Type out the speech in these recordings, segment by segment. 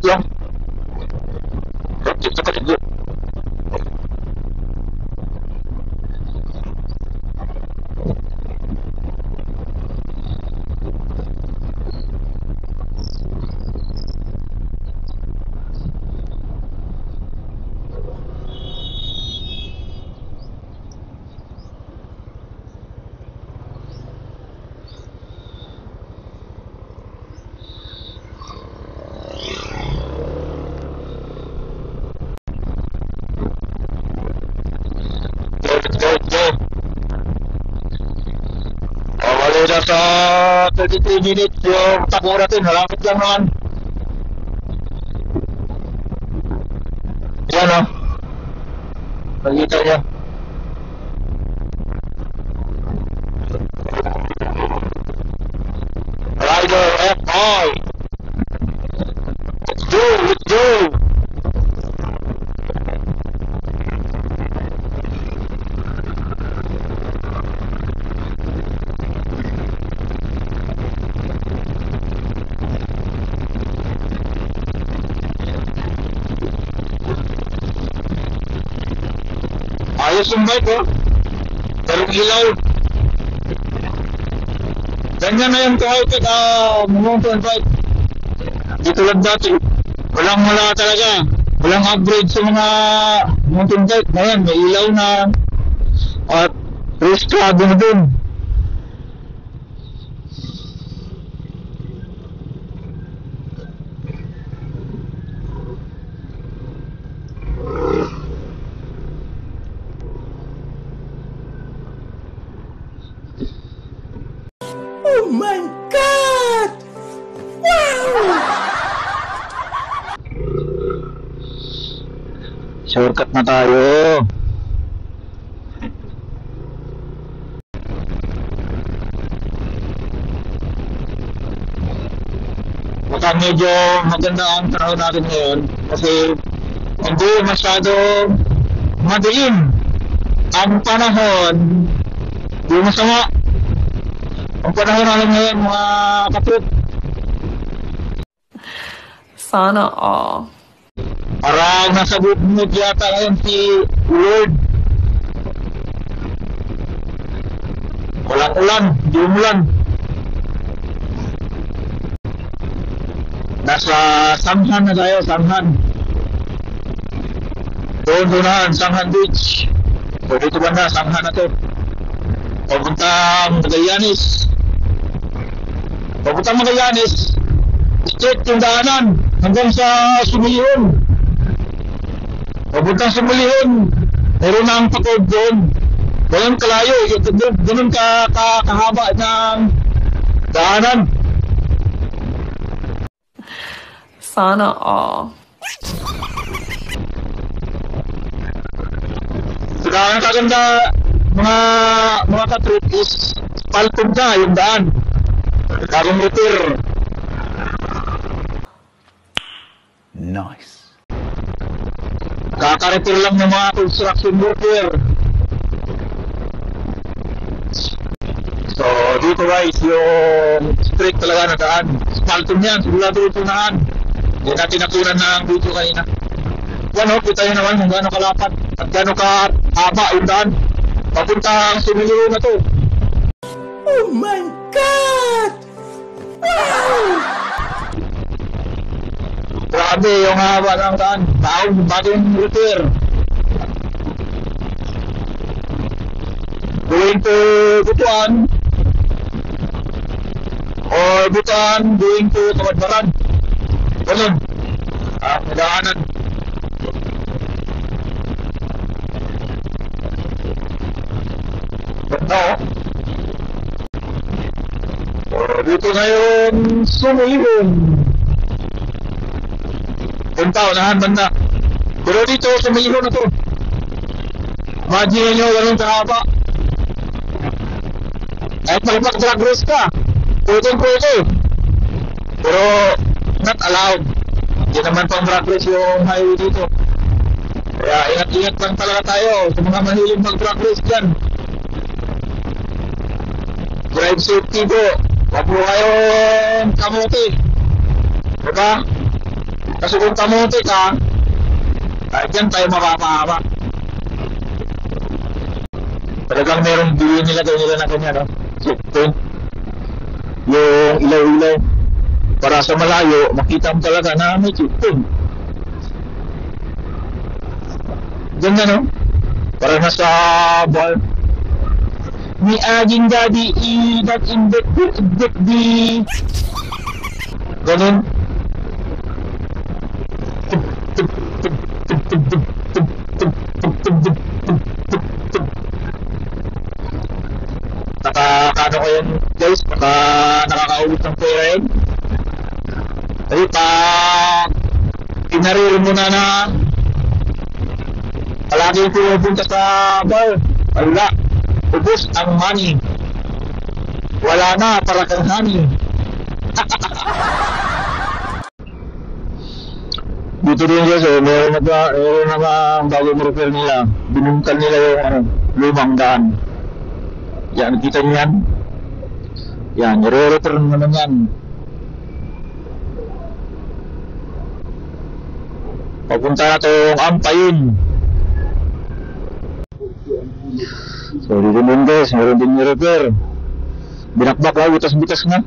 Wait lang. Dito ka dito. Go. Wala na sa 33 minutes yung takbo natin. Malapit lang naman. Yan o. Nakita niya. Rider FI. Let's go. Ayos yung bike oh. Pero ilaw. Ganyan na yung kahit mountain bike. Di tulad dati. Wala talaga. Walang upgrade sa mga mountain bike. Ngayon may ilaw na. At race car din. Oh my God! Wow! Shortcut na tayo. Baka medyo maganda ang panahon natin ngayon kasi hindi masyadong madilim ang panahon. Hindi masama ang panahon natin ngayon mga kapit. Sana all. Parang nasa good mood yata ngayon si Lord. Walang ulan, hindi umulan. Nasa Sanghan na tayo, Sanghan. Doon, Sanghan Beach. So dito banda, Sanghan na to. Papuntang Magallanes. Straight yung daanan hanggang sa Sumilihon. Papuntang Sumilihon, meron na ang pakod doon. Ganun kalayo, ganun kahaba ng daanan. Sana all. Saka ang kaganda mga katrip is palpog na yung daan. Bagong repair. Nice. Kaka-repair lang ng mga construction worker. So dito guys, yung straight talaga na daan. Palpog yan, sigurado ito na. Hindi natin nakunan ng video kanina. Yan o, kita nyo naman kung gano'ng kalapat at gano'ng kahaba yung daan. Papuntang Sumilihon na to. Oh my God! Wow! Grabe yung haba ng daan. Bagong repair. Going to Butuan. Or Butuan, going to Kamadbaran. Ganun. Madaanan. Ganda oh. Dito ngayon Sumilihon. Punta, unahan banda. Pero dito Sumilihon na to. Imagine nyo ganun kahaba. Kahit makipag-drag race ka, pwede. Pero not allowed. Hindi naman pang drag race yung highway dito. Kaya ingat-ingat lang talaga tayo sa mga mahilig mag-drag race dyan. Drive safety po. Wag mo kayong kamuti. Diba? Kasi kung kamote ka, kahit yan tayo mapapahama. Talagang merong bilhin nilagay nila na kanya, no? Checkpoint. Yung ilaw-ilaw. Para sa malayo, makita mo talaga na may checkpoint. Ganda, no? Para nasa bar. Ni aging daddy, back in the ganun. Nakakano ko yun, guys? Nakakaulit ng pera yun. Kasi pag pinaril mo na palagi pumupunta sa bar, wala, ubos ang money. Wala na para kang honey. Dito rin guys, meron na bagong repair nila. Binungkal nila yung lumang daan. Yan, nakita niyo yan? Yan, nire-repair naman yan. Papunta na itong Ampayon. So, dito din guys, meron din nire-repair. Binakbak lang, butas-butas na.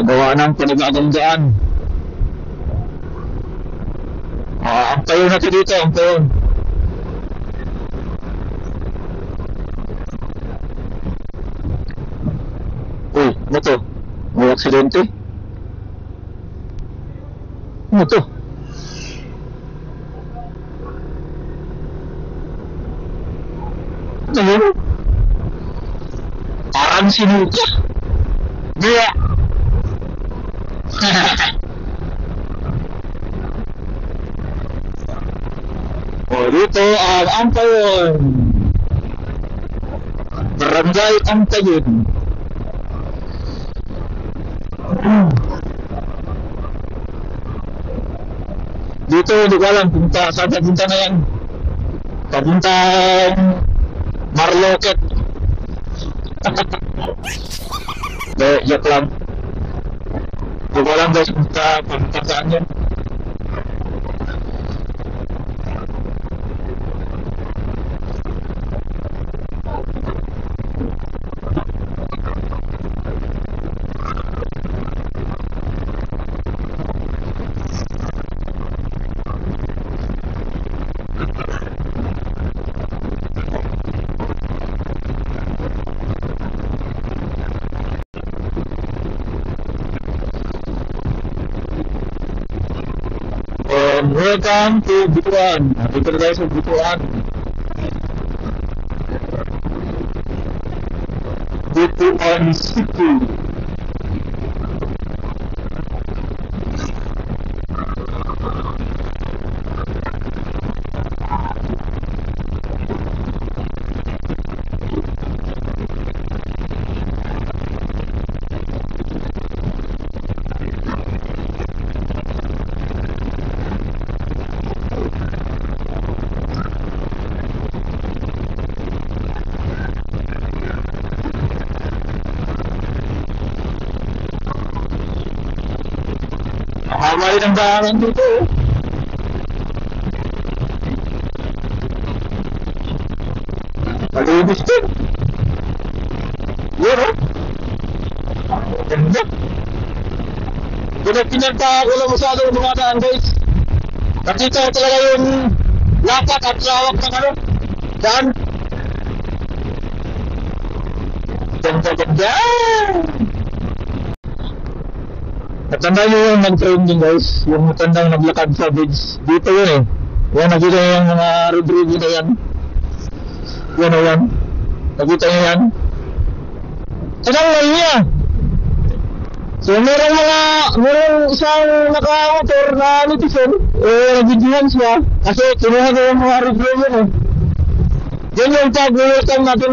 Gawa ng panibagong daan. Ampayon na ito dito, Ampayon. Uy, ano to? May aksidente? Ano to? Ano yun? Parang sinuka. Gaya! O, dito ang Ampayon. Barangay Ampayon. Dito, hindi ko alam kung saan papunta na yan. Papuntang Marloket. Joke lang. Hindi ko alam guys kung papunta saan yan. Welcome to Butuan. Dito na tayo sa Butuan. Butuan City. Nakawali ng baharan dito. Palibis din. Yan o. Ganda. Pinagpa ako lang masyadong dumadaan guys. Nakita ko talaga yung lapat at lawak ng ano. Daan. Ganda. Natandaan nyo yung nag-trending guys, yung matandang naglakad sa beach. Dito yun eh. Yan, nakita nyo yung mga red-red na yan. Yan o yan. Nakita nyo yan. Tinanggal niya. So merong isang naka-motor na netizen, nag-videohan siya. Kasi kinuha ko yung mga red-red yun eh. Yan yung pag-welcome natin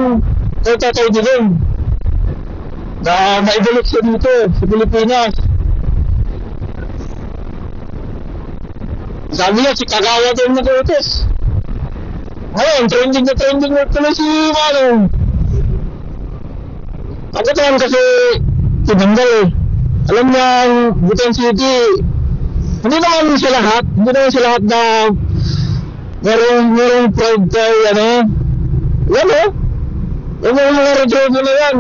kay Tatay Digong. Na maibalik siya dito sa Pilipinas. Sabi niya, si Kagawa din nag-utos. Ngayon, trending na pala si Manong. Pagkataon kasi tinanggal eh. Alam niya, Butuan City, hindi naman sa lahat na merong pride kay, yan yung mga radyo mo na yan.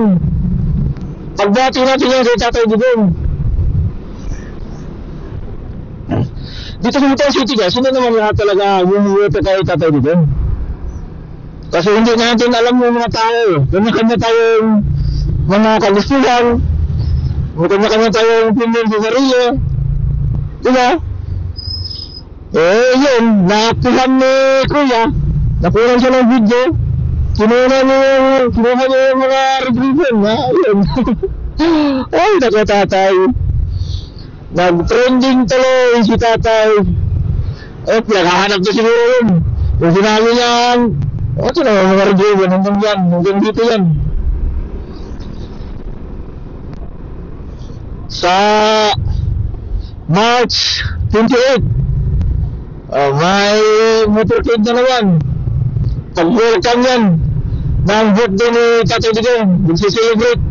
Pagbati natin yan kay Tatay Digong. Dito sa Butuan City guys, hindi naman lahat talaga bumubuti kay Tatay Digong. Kasi hindi natin alam yung mga tao. Kanya-kanya tayong mga kagustuhan. Kanya-kanya tayong opinion sa sarili. Diba? Yun. Nakuhan ni Kuya. Nakuhan siya ng video. Kinuha niya yung mga retribution. Yun. Ay, naku Tatay. Nag-trending tuloy si Tatay. Pinakahanap na siguro yun. Yung sinabi niya, ito na mga retribution. Hanggang dito yan. Sa March 28, may motorcade na naman. Pag-welcome yan ng birthday ni Tatay Digong. Mag-celebrate.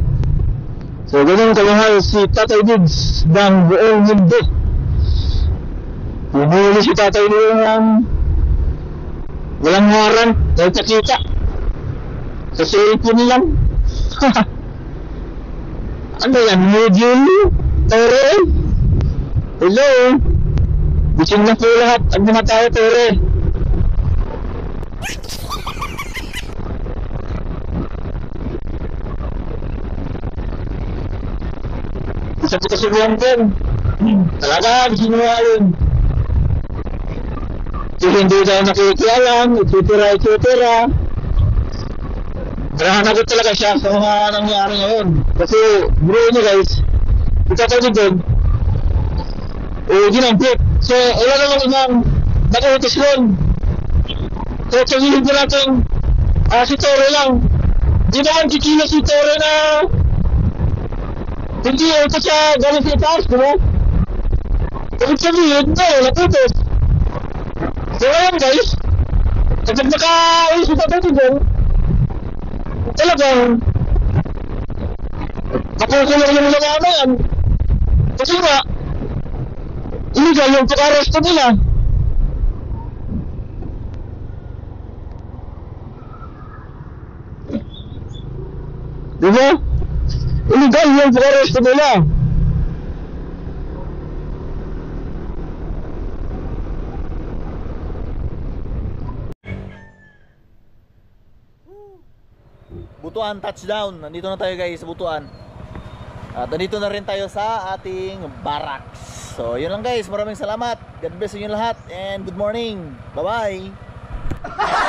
So, ganun kamahal si Tatay Diggs ng buong mundo. Pinuli si Tatay Digong ng walang ngaran, nakita sa cellphone lang. Ano yan? Module? Tore? Hello? Bising na po lahat ang mga tao, Tore. Isa po kasi buwan din. Talaga, bising mo yun. Kung hindi tayo nakikialam, etc. Narahanap talaga siya sa mga nangyari ngayon. Kasi, bro niya guys, itatawid doon, ginampit. So, wala naman ibang nakikitis doon. So, sabihin ko natin, si Tore lang. Di naman kikila si Tore na hindi ito siya galing sa itaas, di ba? Kasi sabihin, naputos. So, ngayon guys, kapag naka-isip natin doon, talagang nakukulong yung mga yan. Kasi nga, illegal yung pag-arresto nila. Diba? Illegal yung pag-arresto nila. Butuan touchdown. Nandito na tayo guys sa Butuan. At nandito na rin tayo sa ating barracks. So yun lang guys, maraming salamat. God bless inyo lahat and good morning. Bye bye.